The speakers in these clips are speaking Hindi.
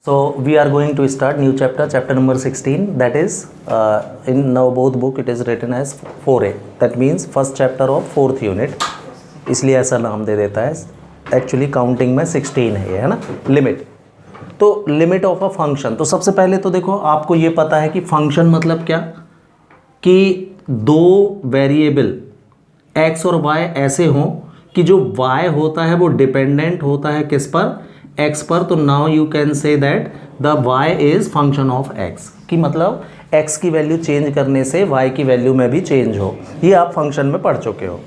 So we are going to start new chapter, chapter number 16. That is in now both book it is written as 4A. That means first chapter of fourth unit. इसलिए ऐसा नाम दे देता है. एक्चुअली काउंटिंग में 16 है ये, है ना. लिमिट. तो लिमिट ऑफ अ फंक्शन. तो सबसे पहले तो देखो आपको ये पता है कि फंक्शन मतलब क्या, कि दो वेरिएबल x और y ऐसे हों कि जो y होता है वो डिपेंडेंट होता है किस पर, x पर. तो now you can say that the y is function of x, कि मतलब x की वैल्यू चेंज करने से y की वैल्यू में भी चेंज हो. ये आप फंक्शन में पढ़ चुके हो.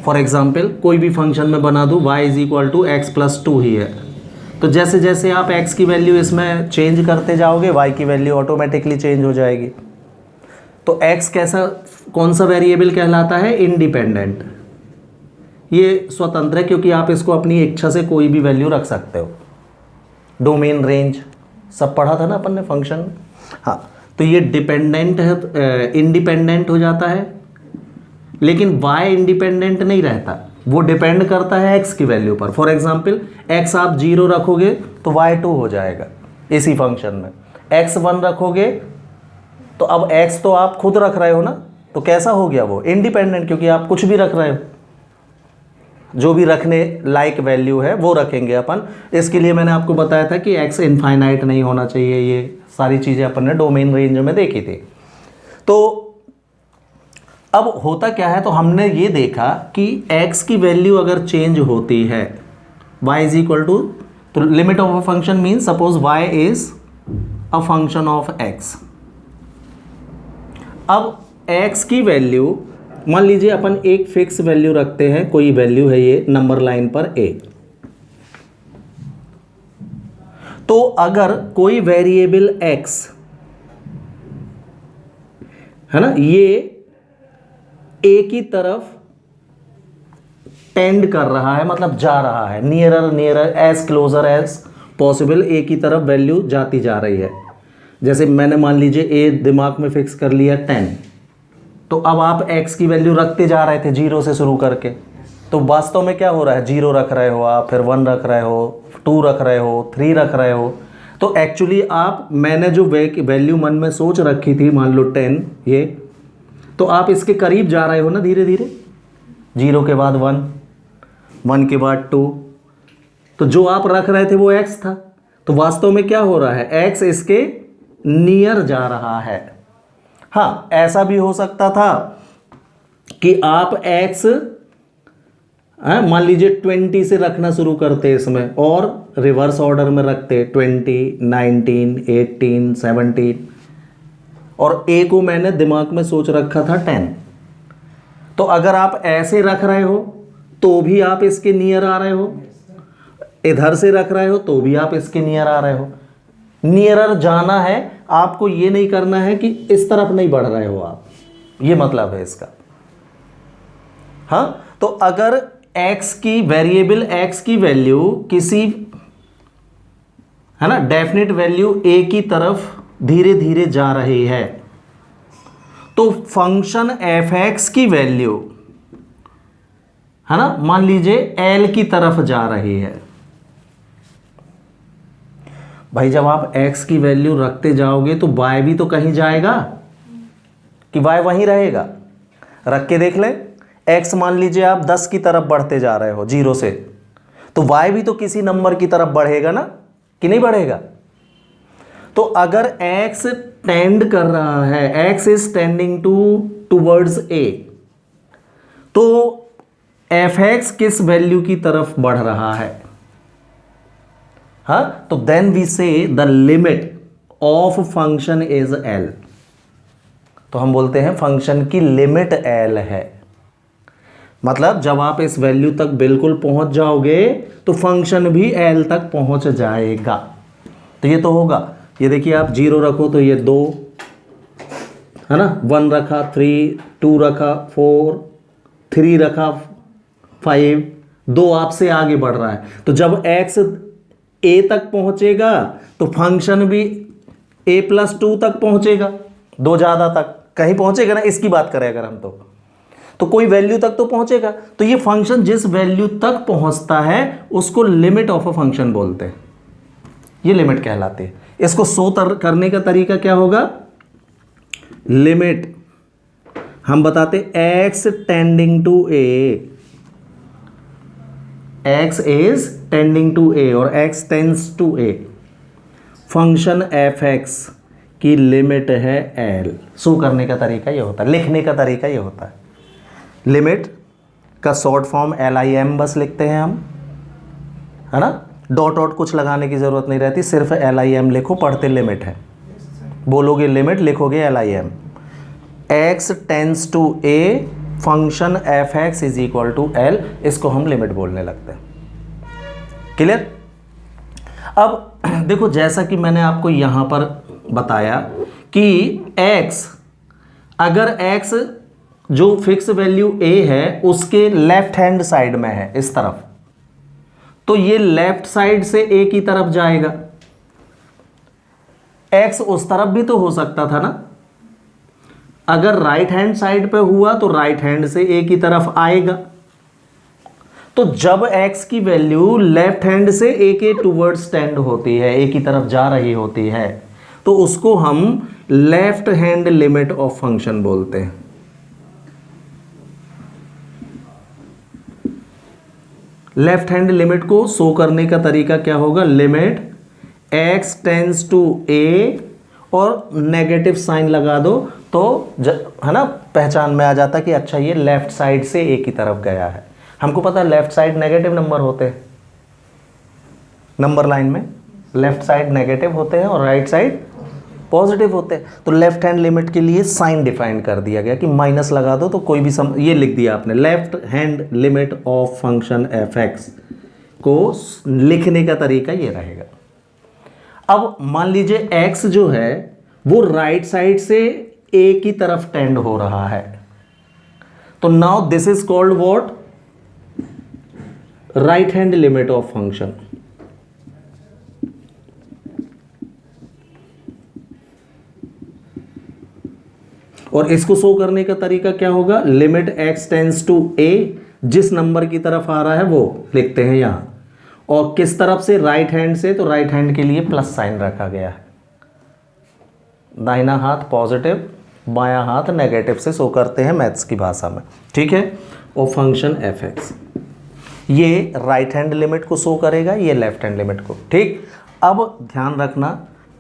फॉर एग्जाम्पल कोई भी फंक्शन में बना दूँ y is equal to x plus 2 ही है, तो जैसे जैसे आप x की वैल्यू इसमें चेंज करते जाओगे y की वैल्यू ऑटोमेटिकली चेंज हो जाएगी. तो x कैसा, कौन सा वेरिएबल कहलाता है, इंडिपेंडेंट. ये स्वतंत्र है क्योंकि आप इसको अपनी इच्छा से कोई भी वैल्यू रख सकते हो. डोमेन, रेंज सब पढ़ा था ना अपन ने फंक्शन में. हाँ, तो ये डिपेंडेंट है, इंडिपेंडेंट हो जाता है. लेकिन y इंडिपेंडेंट नहीं रहता, वो डिपेंड करता है x की वैल्यू पर. फॉर एग्जांपल x आप 0 रखोगे तो y 2 हो जाएगा इसी फंक्शन में. x 1 रखोगे तो अब x तो आप खुद रख रहे हो ना, तो कैसा हो गया वो, इंडिपेंडेंट, क्योंकि आप कुछ भी रख रहे हो. जो भी रखने लाइक वैल्यू है वो रखेंगे अपन. इसके लिए मैंने आपको बताया था कि x इनफाइनाइट नहीं होना चाहिए. ये सारी चीज़ें अपन ने डोमेन रेंज में देखी थी. तो अब होता क्या है, तो हमने ये देखा कि x की वैल्यू अगर चेंज होती है, y इज इक्वल टू, तो limit of a function mean suppose y is a function of x. अब x की वैल्यू मान लीजिए अपन एक फिक्स वैल्यू रखते हैं, कोई वैल्यू है ये नंबर लाइन पर a. तो अगर कोई वेरिएबल x है ना, ये a की तरफ टेंड कर रहा है, मतलब जा रहा है, nearer nearer as closer as possible a की तरफ वैल्यू जाती जा रही है. जैसे मैंने मान लीजिए a दिमाग में फिक्स कर लिया 10, तो अब आप x की वैल्यू रखते जा रहे थे 0 से शुरू करके. तो वास्तव में क्या हो रहा है, 0 रख रहे हो आप, फिर 1 रख रहे हो, 2 रख रहे हो, 3 रख रहे हो. तो एक्चुअली आप, मैंने जो वैल्यू मन में सोच रखी थी, मान लो 10 ये, तो आप इसके करीब जा रहे हो ना धीरे धीरे. 0 के बाद 1, 1 के बाद 2, तो जो आप रख रहे थे वो x था. तो वास्तव में क्या हो रहा है, x इसके नियर जा रहा है. हाँ, ऐसा भी हो सकता था कि आप x मान लीजिए 20 से रखना शुरू करते इसमें और रिवर्स ऑर्डर में रखते 20, 19, 18, 17, और a को मैंने दिमाग में सोच रखा था 10. तो अगर आप ऐसे रख रहे हो तो भी आप इसके नियर आ रहे हो, इधर से रख रहे हो तो भी आप इसके नियर आ रहे हो. नियरर जाना है आपको, ये नहीं करना है कि इस तरफ नहीं बढ़ रहे हो आप, ये मतलब है इसका. हाँ, तो अगर x की वेरिएबल x की वैल्यू किसी, है ना, डेफिनेट वैल्यू a की तरफ धीरे धीरे जा रही है, तो फंक्शन f(x) की वैल्यू, है ना, मान लीजिए l की तरफ जा रही है. भाई जब आप x की वैल्यू रखते जाओगे तो y भी तो कहीं जाएगा, कि y वहीं रहेगा. रख के देख ले, x मान लीजिए आप 10 की तरफ बढ़ते जा रहे हो 0 से, तो y भी तो किसी नंबर की तरफ बढ़ेगा ना, कि नहीं बढ़ेगा. तो अगर x टेंड कर रहा है, x is tending towards a, तो f(x) किस वैल्यू की तरफ बढ़ रहा है. हाँ, तो देन वी से the limit of function is l. तो हम बोलते हैं फंक्शन की लिमिट l है. मतलब जब आप इस वैल्यू तक बिल्कुल पहुंच जाओगे तो फंक्शन भी l तक पहुंच जाएगा. तो ये तो होगा, ये देखिए आप 0 रखो तो ये 2, है ना, 1 रखा 3, 2 रखा 4, 3 रखा 5, 2 आपसे आगे बढ़ रहा है. तो जब x a तक पहुंचेगा तो फंक्शन भी a+2 तक पहुंचेगा, 2 ज़्यादा तक कहीं पहुंचेगा ना. इसकी बात करें अगर हम, तो कोई वैल्यू तक तो पहुंचेगा. तो ये फंक्शन जिस वैल्यू तक पहुंचता है उसको लिमिट ऑफ अ फंक्शन बोलते हैं. ये लिमिट कहलाती है। इसको शो करने का तरीका क्या होगा, लिमिट हम बताते x tending to a, x is tending to a और x tends to a, function fx की लिमिट है l। शो करने का तरीका ये होता है, लिखने का तरीका ये होता है। लिमिट का शॉर्ट फॉर्म LIM बस लिखते हैं हम, है ना, डॉट डॉट कुछ लगाने की ज़रूरत नहीं रहती, सिर्फ LIM लिखो, पढ़ते लिमिट है, बोलोगे लिमिट लिखोगे LIM। x tends to a function fx is equal to l, इसको हम लिमिट बोलने लगते हैं। क्लियर। अब देखो जैसा कि मैंने आपको यहां पर बताया कि x, अगर x जो फिक्स वैल्यू a है उसके लेफ्ट हैंड साइड में है इस तरफ, तो ये लेफ्ट साइड से a की तरफ जाएगा। x उस तरफ भी तो हो सकता था ना, अगर राइट हैंड साइड पे हुआ तो राइट हैंड से a की तरफ आएगा। तो जब x की वैल्यू लेफ्ट हैंड से a के टूवर्ड्स टेंड होती है, a की तरफ जा रही होती है, तो उसको हम left hand limit of function बोलते हैं। लेफ्ट हैंड लिमिट को शो करने का तरीका क्या होगा, limit x tends to a और नेगेटिव साइन लगा दो तो है ना, पहचान में आ जाता कि अच्छा ये लेफ्ट साइड से a की तरफ गया है। हमको पता है लेफ्ट साइड नेगेटिव नंबर होते हैं, नंबर लाइन में लेफ्ट साइड नेगेटिव होते हैं और राइट साइड पॉजिटिव होते हैं। तो लेफ्ट हैंड लिमिट के लिए साइन डिफाइन कर दिया गया कि माइनस लगा दो तो कोई भी ये लिख दिया आपने, left hand limit of function fx को लिखने का तरीका ये रहेगा। अब मान लीजिए x जो है वो राइट साइड से a की तरफ टेंड हो रहा है, तो now this is called what, right hand limit of function. और इसको शो करने का तरीका क्या होगा, limit x tends to a, जिस नंबर की तरफ आ रहा है वो लिखते हैं यहां, और किस तरफ से, राइट हैंड से, तो राइट हैंड के लिए प्लस साइन रखा गया है। दाहिना हाथ पॉजिटिव, बायां हाथ नेगेटिव से शो करते हैं मैथ्स की भाषा में, ठीक है। और फंक्शन fx ये राइट हैंड लिमिट को शो करेगा, ये लेफ्ट हैंड लिमिट को, ठीक। अब ध्यान रखना,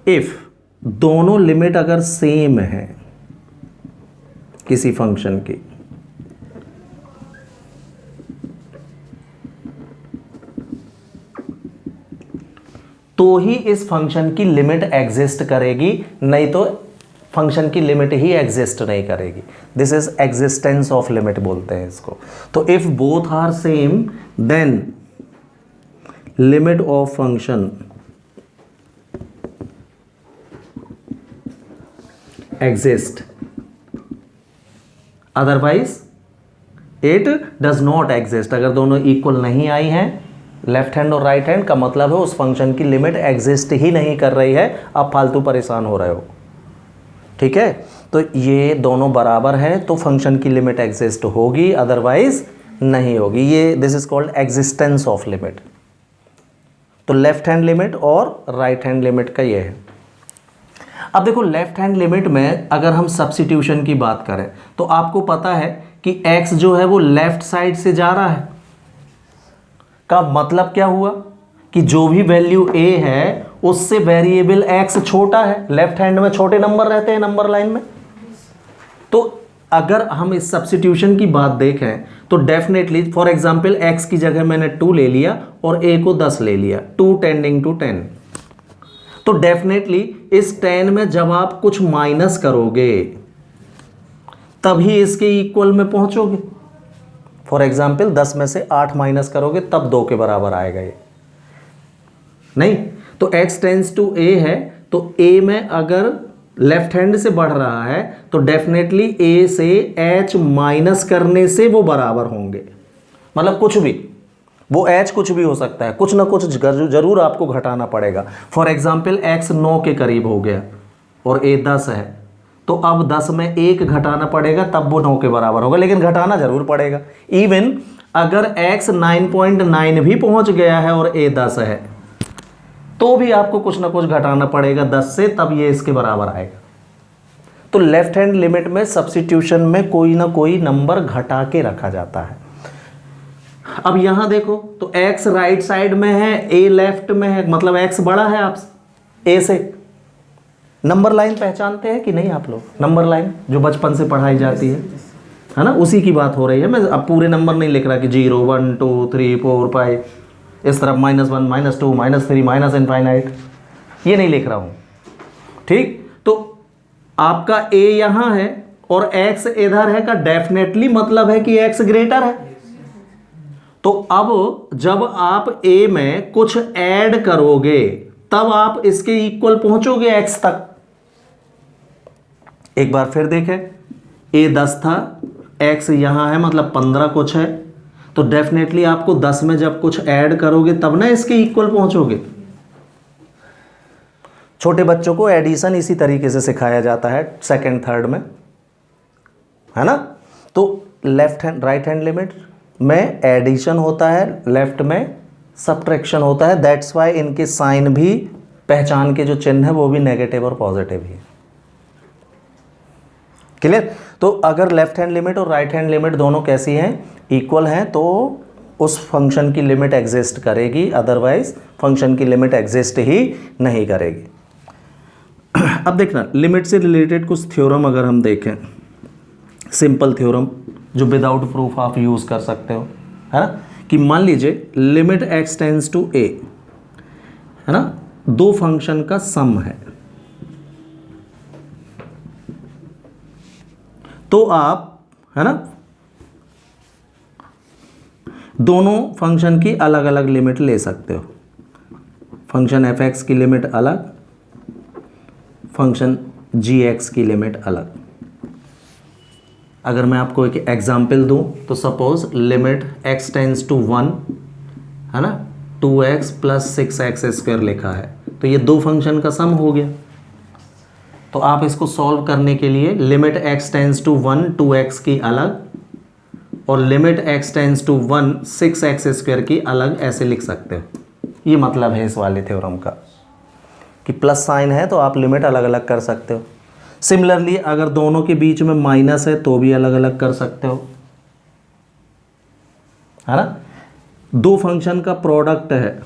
इफ दोनों लिमिट अगर सेम है किसी फंक्शन की, तो ही इस फंक्शन की लिमिट एग्जिस्ट करेगी, नहीं तो फंक्शन की लिमिट ही एग्जिस्ट नहीं करेगी। This is existence of limit बोलते हैं इसको। तो if both are same then limit of function exist, otherwise it does not exist. अगर दोनों इक्वल नहीं आई हैं, लेफ्ट हैंड और राइट हैंड, का मतलब है उस फंक्शन की लिमिट एग्जिस्ट ही नहीं कर रही है, आप फालतू परेशान हो रहे हो, ठीक है। तो ये दोनों बराबर है तो फंक्शन की लिमिट एग्जिस्ट होगी, अदरवाइज नहीं होगी। ये this is called existence of limit. तो लेफ्ट हैंड लिमिट और राइट हैंड लिमिट का ये है। अब देखो लेफ्ट हैंड लिमिट में अगर हम सब्स्टिट्यूशन की बात करें तो आपको पता है कि x जो है वो लेफ्ट साइड से जा रहा है, का मतलब क्या हुआ कि जो भी वैल्यू a है उससे वेरिएबल x छोटा है। लेफ्ट हैंड में छोटे नंबर रहते हैं नंबर लाइन में। तो अगर हम इस सब्स्टिट्यूशन की बात देखें तो डेफिनेटली फॉर एग्जांपल x की जगह मैंने 2 ले लिया और a को 10 ले लिया, 2 टेंडिंग टू 10। तो डेफिनेटली इस 10 में जब आप कुछ माइनस करोगे तभी इसके इक्वल में पहुंचोगे। फॉर एग्जांपल 10 में से 8 माइनस करोगे तब 2 के बराबर आएगा ये, नहीं। तो x टेंड्स टू a है, तो a में अगर लेफ्ट हैंड से बढ़ रहा है तो डेफिनेटली a से h माइनस करने से वो बराबर होंगे। मतलब कुछ भी, वो h कुछ भी हो सकता है, कुछ ना कुछ जरूर आपको घटाना पड़ेगा। फॉर एग्जांपल x 9 के करीब हो गया और a 10 है, तो अब 10 में 1 घटाना पड़ेगा तब वो 9 के बराबर होगा, लेकिन घटाना जरूर पड़ेगा। इवन अगर x 9.9 भी पहुंच गया है और a 10 है तो भी आपको कुछ ना कुछ घटाना पड़ेगा 10 से, तब ये इसके बराबर आएगा। तो लेफ्ट हैंड लिमिट में सब्स्टिट्यूशन में कोई ना कोई नंबर घटा के रखा जाता है। अब यहां देखो तो x राइट साइड में है, a लेफ्ट में है, मतलब x बड़ा है आप a से। नंबर लाइन पहचानते हैं कि नहीं आप लोग? नंबर लाइन जो बचपन से पढ़ाई जाती है ना, उसी की बात हो रही है। मैं अब पूरे नंबर नहीं लिख रहा कि 0 1 2 3 4 5, इस तरफ -1 -2 -3 माइनस इनफाइनाइट, ये नहीं लिख रहा हूं। ठीक, तो आपका a यहां है और x इधर है का डेफिनेटली मतलब है कि x ग्रेटर है। तो अब जब आप a में कुछ ऐड करोगे तब आप इसके इक्वल पहुंचोगे x तक। एक बार फिर देखें, a 10 था, x यहां है मतलब 15 कुछ है, तो डेफिनेटली आपको 10 में जब कुछ ऐड करोगे तब ना इसके इक्वल पहुंचोगे। छोटे बच्चों को एडिशन इसी तरीके से सिखाया जाता है सेकंड थर्ड में, है ना। तो left hand right hand limit में एडिशन होता है, लेफ्ट में सब्ट्रैक्शन होता है। दैट्स वाई इनके साइन भी, पहचान के जो चिन्ह है वो भी नेगेटिव और पॉजिटिव ही है। क्लियर? तो अगर लेफ्ट हैंड लिमिट और राइट हैंड लिमिट दोनों कैसी हैं, इक्वल हैं, तो उस फंक्शन की लिमिट एग्जिस्ट करेगी, अदरवाइज फंक्शन की लिमिट एग्जिस्ट ही नहीं करेगी। अब देखना, लिमिट से रिलेटेड कुछ थ्योरम अगर हम देखें, सिंपल थ्योरम जो विदाउट प्रूफ आप यूज़ कर सकते हो, है ना, कि मान लीजिए limit x tends to a, है ना, दो फंक्शन का सम है, तो आप, है ना, दोनों फंक्शन की अलग अलग लिमिट ले सकते हो। फंक्शन f(x) की लिमिट अलग, फंक्शन g(x) की लिमिट अलग। अगर मैं आपको एक एग्जाम्पल दूं तो suppose limit x tends to 1, है ना, 2x प्लस 6x² लिखा है, तो ये दो फंक्शन का सम हो गया। तो आप इसको सॉल्व करने के लिए limit x tends to 1 2x की अलग और limit x tends to 1 6x² की अलग ऐसे लिख सकते हो। ये मतलब है इस वाले थ्योरम का कि प्लस साइन है तो आप लिमिट अलग अलग कर सकते हो। सिमिलरली अगर दोनों के बीच में माइनस है तो भी अलग अलग कर सकते हो, है ना। दो फंक्शन का प्रोडक्ट है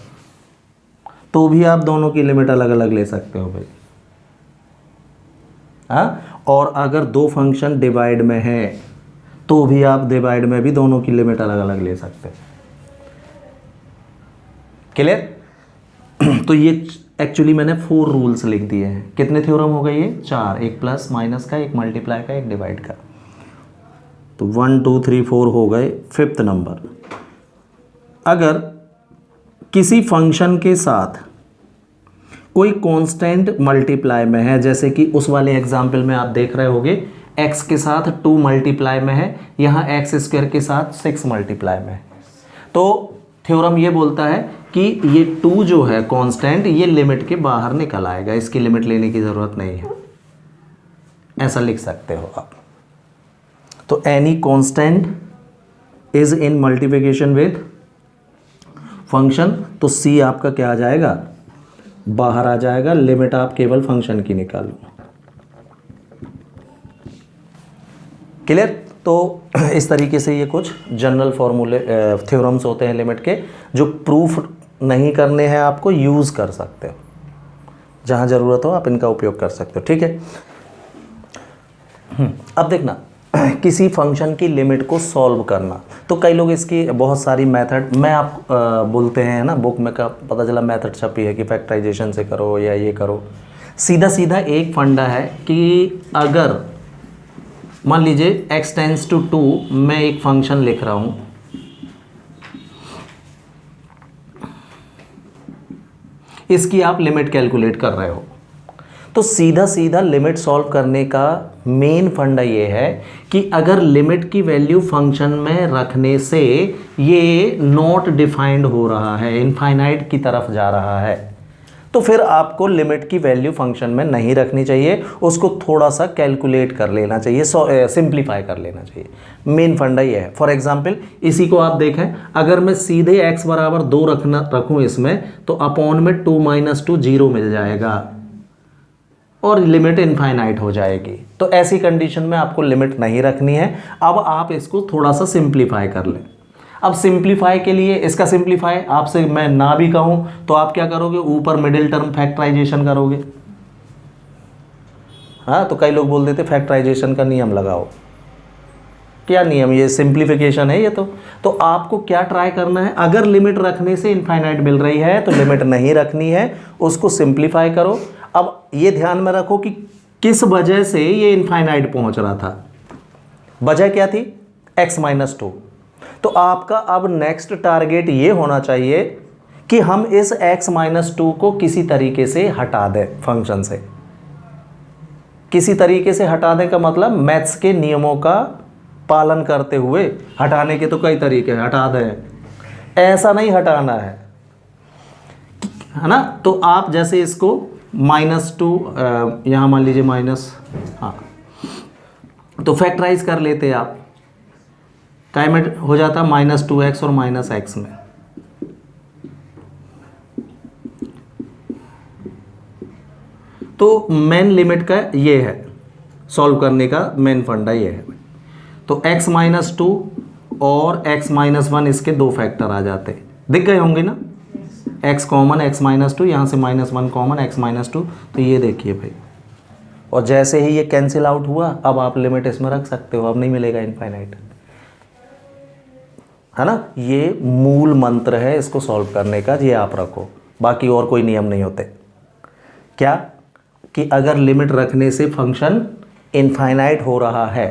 तो भी आप दोनों की लिमिट अलग अलग ले सकते हो भाई, हाँ। और अगर दो फंक्शन डिवाइड में है तो भी आप डिवाइड में भी दोनों की लिमिट अलग अलग ले सकते हो। क्लियर? तो ये एक्चुअली मैंने 4 रूल्स लिख दिए हैं। कितने थ्योरम हो गए ये? 4, एक प्लस माइनस का, एक मल्टीप्लाई का, एक डिवाइड का। तो 1 2 3 4 हो गए। 5th नंबर, अगर किसी फंक्शन के साथ कोई कांस्टेंट मल्टीप्लाई में है, जैसे कि उस वाले एग्जाम्पल में आप देख रहे होगे x के साथ 2 मल्टीप्लाई में है, यहाँ x² के साथ 6 मल्टीप्लाई में है, तो थ्योरम ये बोलता है कि ये 2 जो है कांस्टेंट, ये लिमिट के बाहर निकल आएगा, इसकी लिमिट लेने की ज़रूरत नहीं है। ऐसा लिख सकते हो आप। तो any constant is in multiplication with function, तो c आपका क्या आ जाएगा? बाहर आ जाएगा। लिमिट आप केवल फंक्शन की निकालो। क्लियर? तो इस तरीके से ये कुछ जनरल फॉर्मूले थ्योरम्स होते हैं लिमिट के, जो प्रूफ नहीं करने हैं आपको, यूज़ कर सकते हो, जहाँ ज़रूरत हो आप इनका उपयोग कर सकते हो। ठीक है। अब देखना, किसी फंक्शन की लिमिट को सॉल्व करना, तो कई लोग इसकी बहुत सारी मेथड, मैं आप बोलते हैं ना, बुक में का पता चला मेथड छपी है कि फैक्टराइजेशन से करो या ये करो। सीधा सीधा एक फंडा है कि अगर मान लीजिए x टेंड्स टू 2 मैं एक फंक्शन लिख रहा हूं, इसकी आप लिमिट कैलकुलेट कर रहे हो, तो सीधा सीधा लिमिट सॉल्व करने का मेन फंडा ये है कि अगर लिमिट की वैल्यू फंक्शन में रखने से ये नॉट डिफाइंड हो रहा है, इनफाइनाइट की तरफ जा रहा है, तो फिर आपको लिमिट की वैल्यू फंक्शन में नहीं रखनी चाहिए, उसको थोड़ा सा कैलकुलेट कर लेना चाहिए, सिंप्लीफाई कर लेना चाहिए। मेन फंडा ये है। फॉर एग्जांपल इसी को आप देखें, अगर मैं सीधे x बराबर 2 रखूँ इसमें, तो अपॉन में 2 - 2 0 मिल जाएगा और लिमिट इनफाइनाइट हो जाएगी। तो ऐसी कंडीशन में आपको लिमिट नहीं रखनी है। अब आप इसको थोड़ा सा सिंप्लीफाई कर लें। अब सिंप्लीफाई के लिए, इसका सिंप्लीफाई आपसे मैं ना भी कहूं तो आप क्या करोगे, ऊपर मिडिल टर्म फैक्टराइजेशन करोगे। हाँ, तो कई लोग बोल देते फैक्टराइजेशन का नियम लगाओ। क्या नियम? ये सिंप्लीफिकेशन है ये। तो आपको क्या ट्राई करना है, अगर लिमिट रखने से इनफाइनाइट मिल रही है तो लिमिट नहीं रखनी है, उसको सिंप्लीफाई करो। अब ये ध्यान में रखो कि किस वजह से ये इनफाइनाइट पहुंच रहा था। वजह क्या थी? x - 2। तो आपका अब नेक्स्ट टारगेट ये होना चाहिए कि हम इस x - 2 को किसी तरीके से हटा दें फंक्शन से। किसी तरीके से हटा दें का मतलब मैथ्स के नियमों का पालन करते हुए। हटाने के तो कई तरीके हैं, हटा दें, ऐसा नहीं हटाना है ना। तो आप जैसे इसको -2 यहाँ मान लीजिए माइनस, हाँ, तो फैक्टराइज कर लेते आप, काय में हो जाता -2x और -x में। तो मेन लिमिट का ये है, सॉल्व करने का मेन फंडा ये है। तो x - 2 और x - 1 इसके दो फैक्टर आ जाते, दिख गए होंगे ना। x कॉमन x - 2, यहाँ से -1 कॉमन x - 2, तो ये देखिए भाई। और जैसे ही ये कैंसिल आउट हुआ, अब आप लिमिट इसमें रख सकते हो, अब नहीं मिलेगा इनफाइनाइट, है ना। ये मूल मंत्र है इसको सॉल्व करने का, ये आप रखो, बाकी और कोई नियम नहीं होते। क्या कि अगर लिमिट रखने से फंक्शन इनफाइनाइट हो रहा है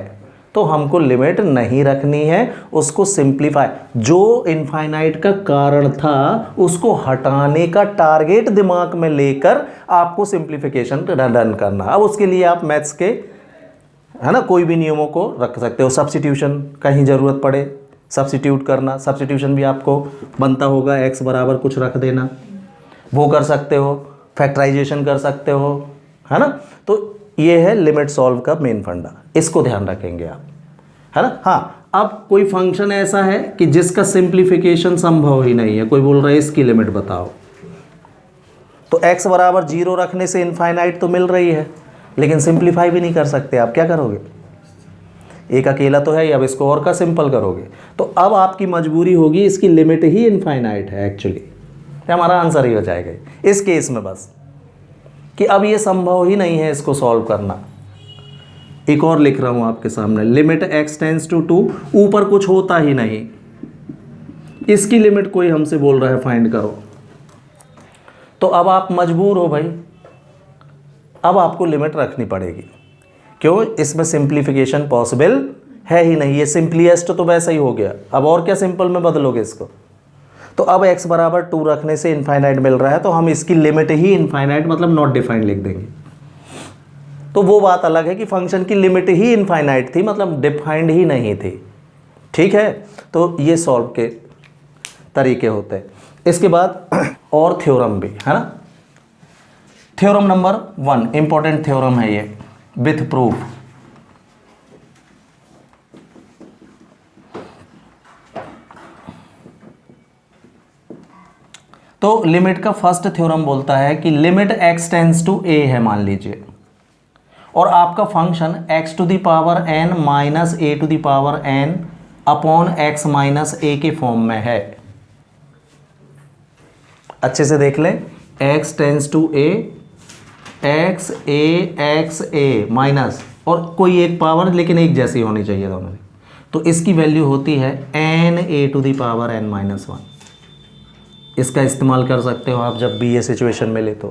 तो हमको लिमिट नहीं रखनी है, उसको सिंप्लीफाई, जो इनफाइनाइट का कारण था उसको हटाने का टारगेट दिमाग में लेकर आपको सिंप्लीफिकेशन रन करना। अब उसके लिए आप मैथ्स के, है ना, कोई भी नियमों को रख सकते हो। सब्स्टिट्यूशन कहीं ज़रूरत पड़े, सब्स्टिट्यूट करना, सब्स्टिट्यूशन भी आपको बनता होगा, x बराबर कुछ रख देना, वो कर सकते हो। फैक्टराइजेशन कर सकते हो, है ना। तो ये है लिमिट सॉल्व का मेन फंडा, इसको ध्यान रखेंगे आप, है ना। हाँ, अब कोई फंक्शन ऐसा है कि जिसका सिंप्लीफिकेशन संभव ही नहीं है, कोई बोल रहा है इसकी लिमिट बताओ, तो x बराबर 0 रखने से इनफाइनाइट तो मिल रही है, लेकिन सिंप्लीफाई भी नहीं कर सकते। आप क्या करोगे? एक अकेला तो है ही, अब इसको और का सिंपल करोगे, तो अब आपकी मजबूरी होगी इसकी लिमिट ही इनफाइनाइट है एक्चुअली। हमारा आंसर ही हो जाएगा इस केस में, बस कि अब ये संभव ही नहीं है इसको सॉल्व करना। एक और लिख रहा हूं आपके सामने, लिमिट x टेंड्स टू 2, ऊपर कुछ होता ही नहीं, इसकी लिमिट कोई हमसे बोल रहा है फाइंड करो, तो अब आप मजबूर हो भाई, अब आपको लिमिट रखनी पड़ेगी। क्यों? इसमें सिंप्लीफिकेशन पॉसिबल है ही नहीं, ये सिंपलीएस्ट तो वैसा ही हो गया, अब और क्या सिंपल में बदलोगे इसको। तो अब x बराबर 2 रखने से इनफाइनाइट मिल रहा है, तो हम इसकी लिमिट ही इनफाइनाइट मतलब नॉट डिफाइंड लिख देंगे। तो वो बात अलग है कि फंक्शन की लिमिट ही इनफाइनाइट थी, मतलब डिफाइंड ही नहीं थी, ठीक है। तो ये सॉल्व के तरीके होते हैं। इसके बाद और थ्योरम भी है ना। थ्योरम नंबर 1 इंपॉर्टेंट थ्योरम है ये, विथ प्रूफ। तो लिमिट का फर्स्ट थ्योरम बोलता है कि limit x tends to a है मान लीजिए, और आपका function x to the power n minus a to the power n upon x minus a के फॉर्म में है। अच्छे से देख लें, x tends to a, x a minus और कोई एक पावर, लेकिन एक जैसी होनी चाहिए दोनों में, तो इसकी वैल्यू होती है n a to the power n minus 1। इसका इस्तेमाल कर सकते हो आप जब भी ये सिचुएशन मिले, तो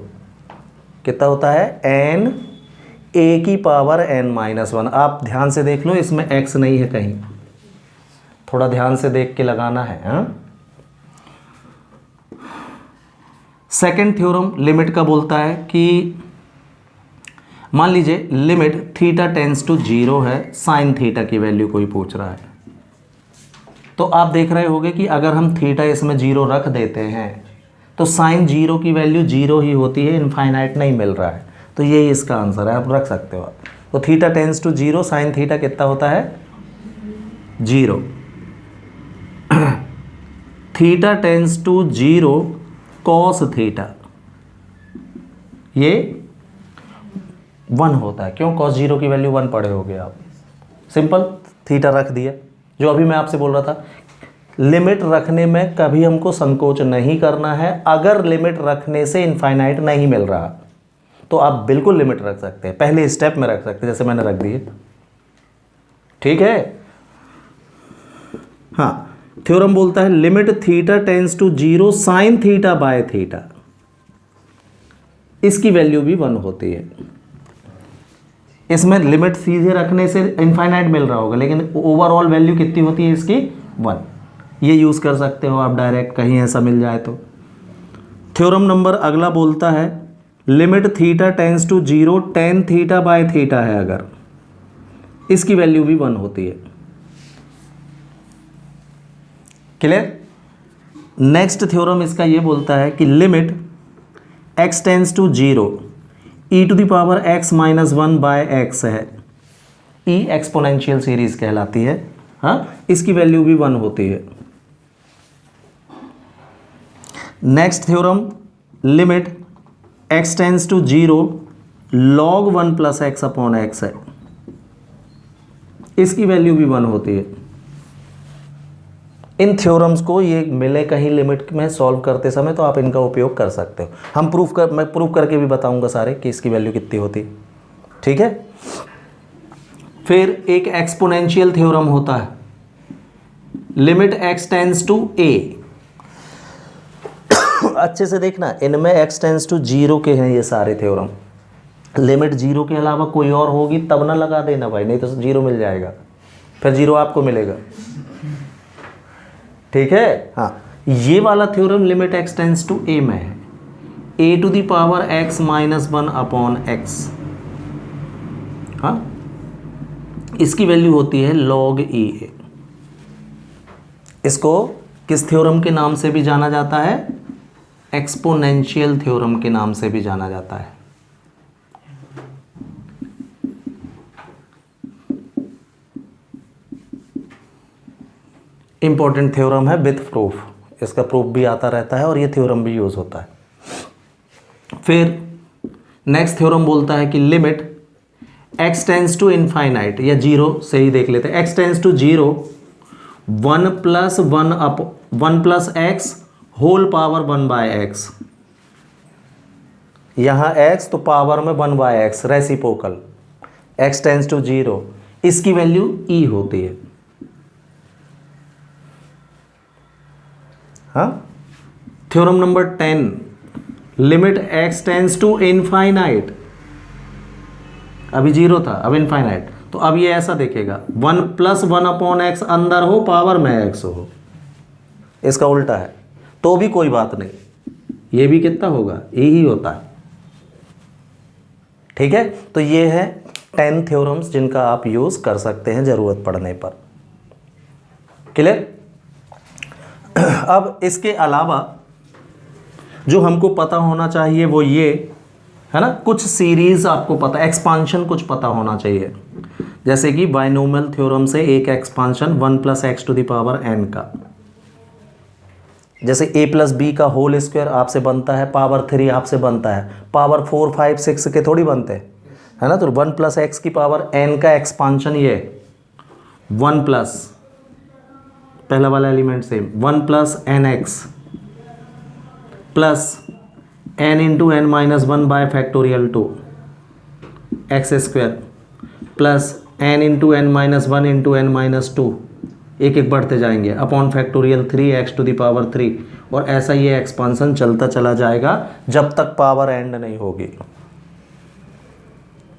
कितना होता है n a की पावर n माइनस 1। आप ध्यान से देख लो, इसमें x नहीं है कहीं, थोड़ा ध्यान से देख के लगाना है। सेकंड थ्योरम लिमिट का बोलता है कि मान लीजिए लिमिट थीटा टेंड्स टू 0 है, साइन थीटा की वैल्यू कोई पूछ रहा है, तो आप देख रहे होगे कि अगर हम थीटा इसमें 0 रख देते हैं तो साइन जीरो की वैल्यू जीरो ही होती है, इनफाइनाइट नहीं मिल रहा है, तो यही इसका आंसर है, आप रख सकते हो आप। तो theta tends to zero, sine theta कितना होता है, zero. Theta tends to zero cos theta, ये 1 होता है। क्यों, कॉस जीरो की वैल्यू 1 पढ़े होगे आप, सिंपल, थीटा रख दिया। जो अभी मैं आपसे बोल रहा था, लिमिट रखने में कभी हमको संकोच नहीं करना है। अगर लिमिट रखने से इनफाइनाइट नहीं मिल रहा तो आप बिल्कुल लिमिट रख सकते हैं, पहले स्टेप में रख सकते हैं, जैसे मैंने रख दिए, ठीक है। हाँ, थ्योरम बोलता है limit theta tends to zero sine theta by theta, इसकी वैल्यू भी 1 होती है। इसमें लिमिट सीधे रखने से इनफाइनाइट मिल रहा होगा, लेकिन ओवरऑल वैल्यू कितनी होती है इसकी, 1। ये यूज़ कर सकते हो आप डायरेक्ट, कहीं ऐसा मिल जाए तो। थ्योरम नंबर अगला बोलता है limit theta tends to zero tan theta by theta है अगर, इसकी वैल्यू भी 1 होती है। क्लियर। नेक्स्ट थ्योरम इसका ये बोलता है कि limit x tends to zero e to the power x minus 1 by x है, e एक्सपोनेंशियल सीरीज कहलाती है। हाँ, इसकी वैल्यू भी 1 होती है। Next theorem limit x tends to zero log 1 plus x upon x है, इसकी वैल्यू भी 1 होती है। इन थ्योरम्स को ये मिले कहीं लिमिट में सॉल्व करते समय तो आप इनका उपयोग कर सकते हो। मैं प्रूफ करके भी बताऊंगा सारे कि इसकी वैल्यू कितनी होती है, ठीक है। फिर एक एक्सपोनेंशियल थ्योरम होता है, limit x tends to a। अच्छे से देखना, इनमें x टेंस टू जीरो के हैं ये सारे थ्योरम। लिमिट जीरो के अलावा कोई और होगी तब ना लगा देना भाई, नहीं तो जीरो मिल जाएगा, फिर जीरो आपको मिलेगा, ठीक है। हाँ, ये वाला theorem limit x tends to a में है, a to the power x minus 1 upon x। हाँ, इसकी वैल्यू होती है log e। इसको किस थ्योरम के नाम से भी जाना जाता है, एक्सपोनेंशियल थ्योरम के नाम से भी जाना जाता है। इंपॉर्टेंट थ्योरम है विथ प्रूफ, इसका प्रूफ भी आता रहता है और ये थ्योरम भी यूज होता है। फिर नेक्स्ट थ्योरम बोलता है कि limit x tends to infinite, या जीरो से ही देख लेते हैं, x tends to zero 1 plus x whole power 1 by x. यहाँ x तो पावर में 1 by x, reciprocal, x tends to zero, इसकी वैल्यू e होती है। हाँ, theorem number 10 limit x tends to infinite, अभी जीरो था अब इनफाइनाइट, तो अब ये ऐसा देखेगा 1 प्लस 1 अपॉन एक्स अंदर हो पावर में x हो, इसका उल्टा है तो भी कोई बात नहीं, ये भी कितना होगा, यही होता है, ठीक है। तो ये है 10 थ्योरम्स जिनका आप यूज कर सकते हैं जरूरत पड़ने पर। क्लियर। अब इसके अलावा जो हमको पता होना चाहिए वो ये है ना, कुछ सीरीज आपको पता, एक्सपांशन कुछ पता होना चाहिए, जैसे कि बाइनोमियल थ्योरम से एक expansion 1 plus x to the power n का, जैसे a प्लस बी का होल स्क्वायर आपसे बनता है, पावर 3 आपसे बनता है, पावर 4 5 6 के थोड़ी बनते हैं, है ना। तो 1 प्लस एक्स की पावर n का एक्सपांशन ये 1 प्लस, पहला वाला element same, 1 plus n x plus n into n minus 1 by factorial 2 x square plus n into n minus 1 into n minus 2, एक एक बढ़ते जाएंगे, upon factorial 3x to the power 3, और ऐसा ये एक्सपांसन चलता चला जाएगा जब तक पावर एंड नहीं होगी।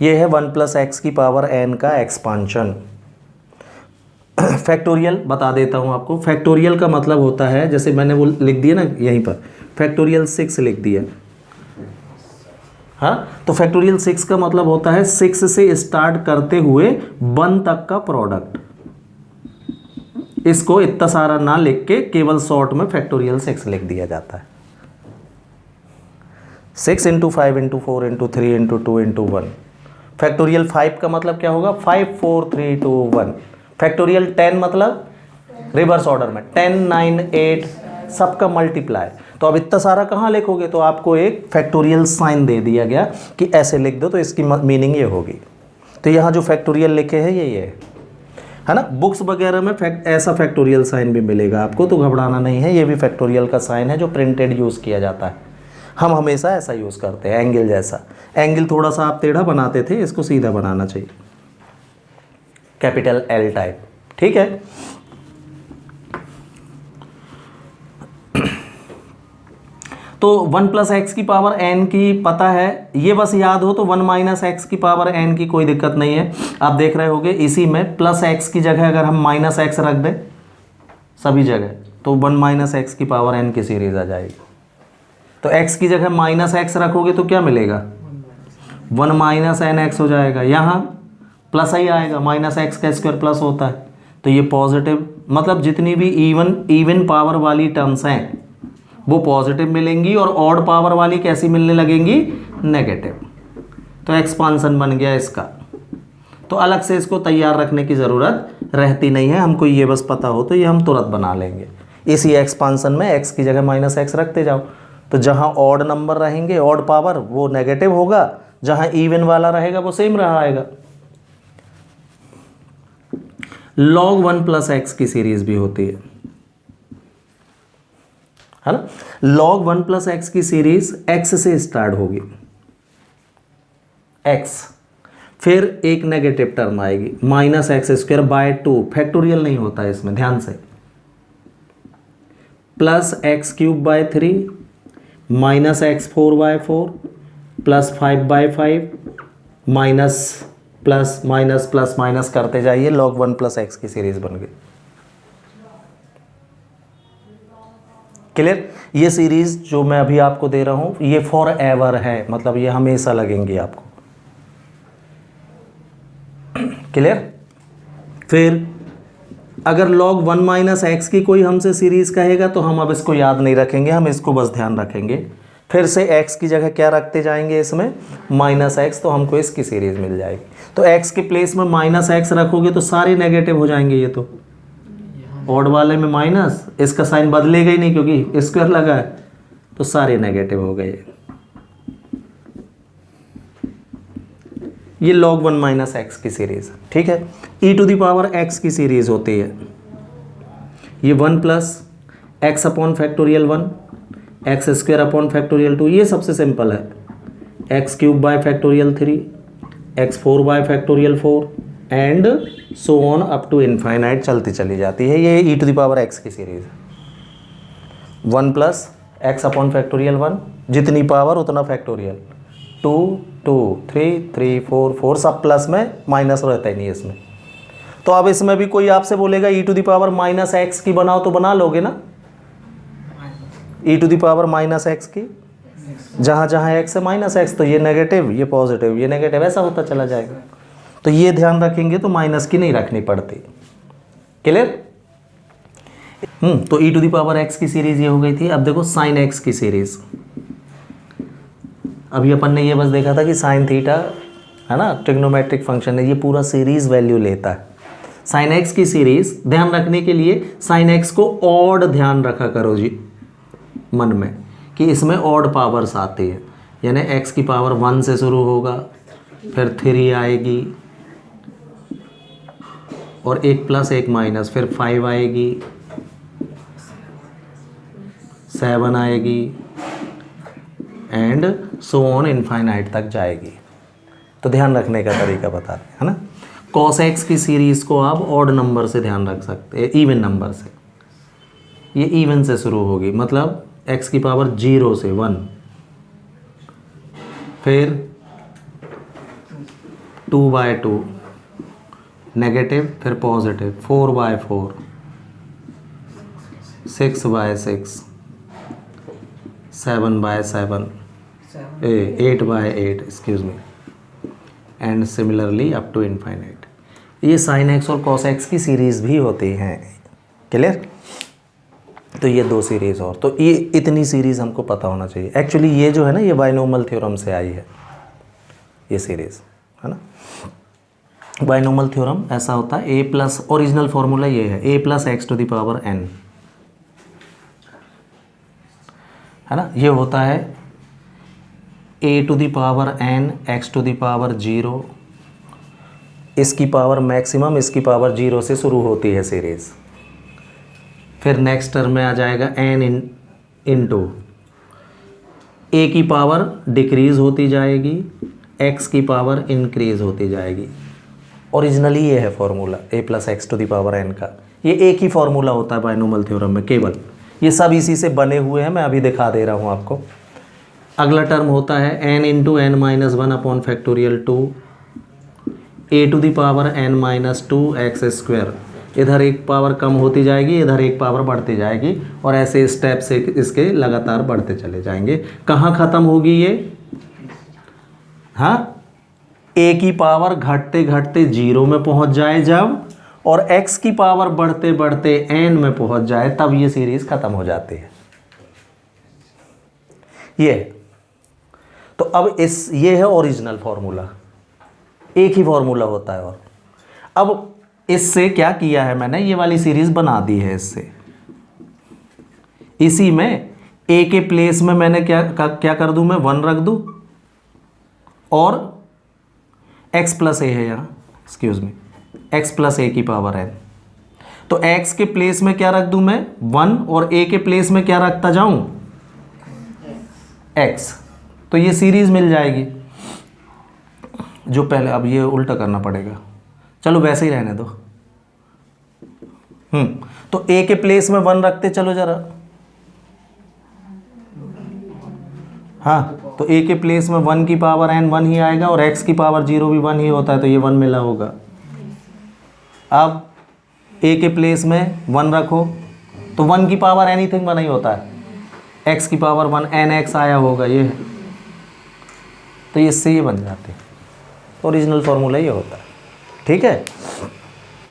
ये है 1 प्लस एक्स की पावर n का एक्सपांशन। फैक्टोरियल बता देता हूँ आपको, फैक्टोरियल का मतलब होता है, जैसे मैंने वो लिख दिया ना यहीं पर, फैक्टोरियल 6 लिख दिया। हाँ, तो फैक्टोरियल 6 का मतलब होता है 6 से स्टार्ट करते हुए 1 तक का प्रोडक्ट। इसको इतना सारा ना लिख के केवल शॉर्ट में फैक्टोरियल 6 लिख दिया जाता है। 6 into 5 into 4 into 3 into 2 into 1। Factorial 5 का मतलब क्या होगा, 5 4 3 2 1। फैक्टोरियल 10 मतलब रिवर्स ऑर्डर में 10 9 8 सबका मल्टीप्लाई। तो अब इतना सारा कहाँ लिखोगे, तो आपको एक फैक्टोरियल साइन दे दिया गया कि ऐसे लिख दो, तो इसकी मीनिंग ये होगी। तो यहाँ जो फैक्टोरियल लिखे हैं ये है ना। बुक्स वगैरह में ऐसा फैक्टोरियल साइन भी मिलेगा आपको, तो घबराना नहीं है। ये भी फैक्टोरियल का साइन है जो प्रिंटेड यूज़ किया जाता है। हम हमेशा ऐसा यूज़ करते हैं, एंगल जैसा। एंगल थोड़ा सा आप टेढ़ा बनाते थे, इसको सीधा बनाना चाहिए, कैपिटल एल टाइप, ठीक है। तो 1 प्लस एक्स की पावर एन की पता है, ये बस याद हो तो 1 माइनस एक्स की पावर एन की कोई दिक्कत नहीं है। आप देख रहे होगे इसी में प्लस एक्स की जगह अगर हम माइनस एक्स रख दें सभी जगह, तो 1 माइनस एक्स की पावर एन की सीरीज आ जाएगी। तो एक्स की जगह माइनस एक्स रखोगे तो क्या मिलेगा, 1 माइनस एन एक्स हो जाएगा। यहाँ प्लस ही आएगा, माइनस एक्स का स्क्वायर प्लस होता है, तो ये पॉजिटिव, मतलब जितनी भी इवन पावर वाली टर्म्स हैं वो पॉजिटिव मिलेंगी, और ऑड पावर वाली कैसी मिलने लगेंगी, नेगेटिव। तो एक्सपांसन बन गया इसका। तो अलग से इसको तैयार रखने की ज़रूरत रहती नहीं है, हमको ये बस पता हो तो ये हम तुरंत बना लेंगे। इसी एक्सपांसन में एक्स की जगह माइनस एक्स रखते जाओ, तो जहाँ ऑड नंबर रहेंगे, ऑड पावर, वो नेगेटिव होगा, जहाँ इवन वाला रहेगा वो सेम रहा आएगा। log 1 प्लस एक्स की सीरीज भी होती है ना। log 1 प्लस एक्स की सीरीज x से स्टार्ट होगी, x, फिर एक नेगेटिव टर्म आएगी minus x square by 2, factorial नहीं होता है इसमें, ध्यान से, plus x cube by 3 minus x 4 by 4 plus 5 by 5 minus plus minus plus minus करते जाइए, log 1 प्लस एक्स की सीरीज बन गई। क्लियर। ये सीरीज जो मैं अभी आपको दे रहा हूं ये फॉर एवर है, मतलब ये हमेशा लगेंगी आपको। क्लियर। फिर अगर log 1 माइनस एक्स की कोई हमसे सीरीज कहेगा तो हम अब इसको याद नहीं रखेंगे, हम इसको बस ध्यान रखेंगे। फिर से x की जगह क्या रखते जाएंगे इसमें, माइनस एक्स, तो हमको इसकी सीरीज मिल जाएगी। तो x के प्लेस में माइनस एक्स रखोगे तो सारे नेगेटिव हो जाएंगे, ये तो ऑड वाले में माइनस, इसका साइन बदलेगा ही नहीं क्योंकि स्क्वायर लगा है, तो सारे नेगेटिव हो गए। ये log 1 माइनस एक्स की सीरीज, ठीक है। e to the power x की सीरीज होती है, ये 1 plus x upon factorial 1 x square upon factorial 2, ये सबसे सिंपल है, x cube by factorial 3 x 4 by factorial 4 and so on up to infinite चलती चली जाती है। ये e to the power x की सीरीज है। 1 प्लस एक्स अपॉन फैक्टोरियल 1, जितनी पावर उतना फैक्टोरियल, 2 2 3 3 4 4, सब प्लस में, माइनस रहता ही नहीं इसमें। तो अब इसमें भी कोई आपसे बोलेगा e to the power minus x की बनाओ, तो बना लोगे ना, e to the power minus x की, जहाँ जहाँ x है माइनस एक्स, तो ये नेगेटिव, ये पॉजिटिव, ये नेगेटिव, ऐसा होता चला जाएगा। तो ये ध्यान रखेंगे तो माइनस की नहीं रखनी पड़ती। क्लियर। तो e to the power x की सीरीज ये हो गई थी। अब देखो साइन x की सीरीज, अभी अपन ने ये बस देखा था कि साइन थीटा है ना, ट्रिग्नोमेट्रिक फंक्शन है, ये पूरा सीरीज वैल्यू लेता है। साइन x की सीरीज ध्यान रखने के लिए साइन x को ऑड ध्यान रखा करो जी मन में, कि इसमें ऑड पावर्स आती है, यानी x की पावर 1 से शुरू होगा, फिर 3 आएगी, और 1 प्लस 1 माइनस, फिर 5 आएगी, 7 आएगी, एंड सो ऑन इनफाइनाइट तक जाएगी। तो ध्यान रखने का तरीका बता रहे हैं, है ना। कॉस एक्स की सीरीज को आप ऑड नंबर से ध्यान रख सकते हैं, इवन नंबर से, ये इवन से शुरू होगी, मतलब x की पावर 0 से 1, फिर 2 बाय 2 नेगेटिव, फिर positive, 4 by 4 6 by 6 7 by 7 8 by 8 excuse me, and similarly up to infinite. ये साइन एक्स और कॉस एक्स की सीरीज भी होती हैं। क्लियर। तो ये 2 सीरीज़ और, तो ये इतनी सीरीज़ हमको पता होना चाहिए। एक्चुअली ये जो है ना, ये बाइनोमल थ्योरम से आई है ये सीरीज़, है ना। बाइनोमल थ्योरम ऐसा होता है, ए प्लस, ओरिजिनल फॉर्मूला ये है, a plus x to the power n, है ना। ये होता है a to the power n x to the power 0, इसकी पावर मैक्सिमम इसकी पावर 0 से शुरू होती है सीरीज़। फिर नेक्स्ट टर्म में आ जाएगा n इंटू a की पावर डिक्रीज़ होती जाएगी, x की पावर इंक्रीज़ होती जाएगी। ओरिजिनली ये है formula a plus x to the power n का। ये एक ही फॉर्मूला होता है बाइनोमल थ्योरम में केवल, ये सब इसी से बने हुए हैं, मैं अभी दिखा दे रहा हूँ आपको। अगला टर्म होता है n into n minus 1 upon factorial 2 a to the power n minus 2 x square. इधर एक पावर कम होती जाएगी, इधर एक पावर बढ़ती जाएगी, और ऐसे स्टेप से इसके लगातार बढ़ते चले जाएंगे। कहाँ ख़त्म होगी ये? हाँ, a की पावर घटते घटते 0 में पहुंच जाए जब, और x की पावर बढ़ते बढ़ते n में पहुंच जाए तब ये सीरीज खत्म हो जाती है। ये तो अब ये है ओरिजिनल फॉर्मूला, एक ही फॉर्मूला होता है। और अब इससे क्या किया है मैंने, ये वाली सीरीज बना दी है इससे। इसी में a के प्लेस में मैंने क्या कर दूं, मैं 1 रख दूं, और x प्लस ए है यहाँ, एक्सक्यूज मी, x प्लस ए की पावर n। तो x के प्लेस में क्या रख दूं मैं, 1, और a के प्लेस में क्या रखता जाऊं, x। तो ये सीरीज मिल जाएगी जो पहले, अब ये उल्टा करना पड़ेगा, चलो वैसे ही रहने दो। तो a के प्लेस में 1 रखते चलो जरा, हाँ, तो a के प्लेस में 1 की पावर n 1 ही आएगा, और x की पावर 0 भी 1 ही होता है, तो ये 1 मिला होगा। अब a के प्लेस में 1 रखो, तो 1 की पावर एनीथिंग 1 ही होता है, x की पावर 1 nx आया होगा ये, तो इससे ये बन जाते हैं। ओरिजिनल फॉर्मूला ये होता है, ठीक है।